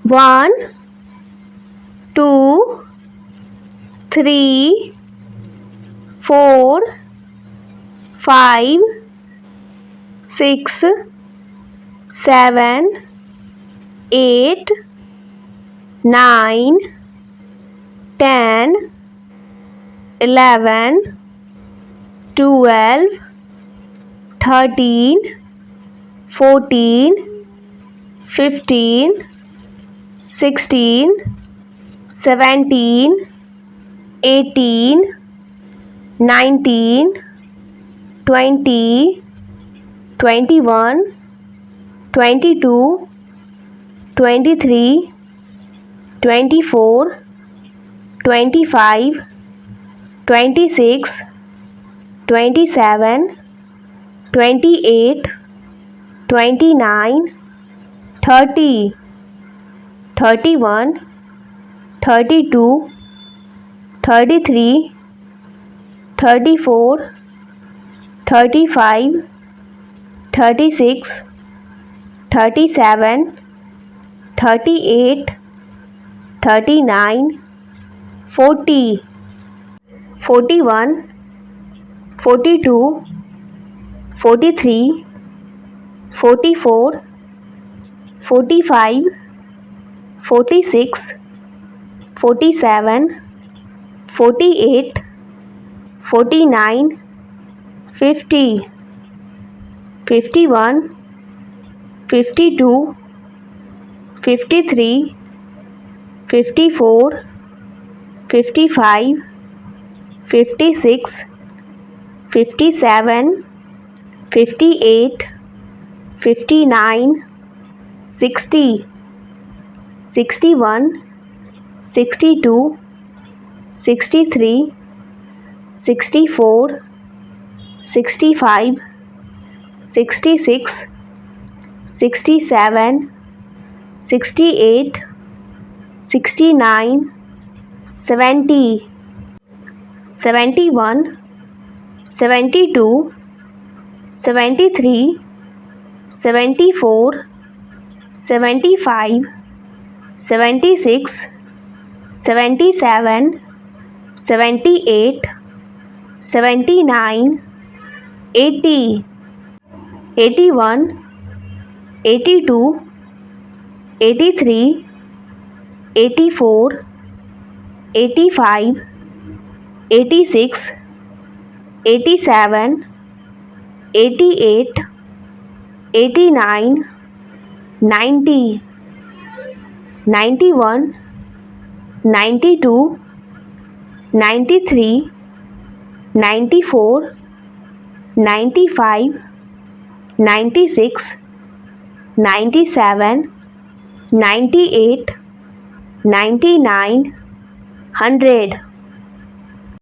1, 2, 3, 4, 5, 6, 7, 8, 9, 10, 11, 12, 13, 14, 15, 16, 17, 18, 19, 20, 21, 22, 23, 24, 25, 26, 27, 28, 29, 30, 31, 32, 33, 34, 35, 36, 37, 38, 39, 40, 41, 42, 43, 44, 45, 46, 47, 48, 49, 50, 51, 52, 53, 54, 55, 56, 57, 58, 59, 60, 61, 62, 63, 64, 65, 66, 67, 68, 69, 70, 71, 72, 73, 74, 75, 76, 77, 78, 79, 80, 81, 82, 83, 84, 85, 86, 87, 88, 89, 90, 91, 92, 93, 94, 95, 96, 97, 98, 99, 100.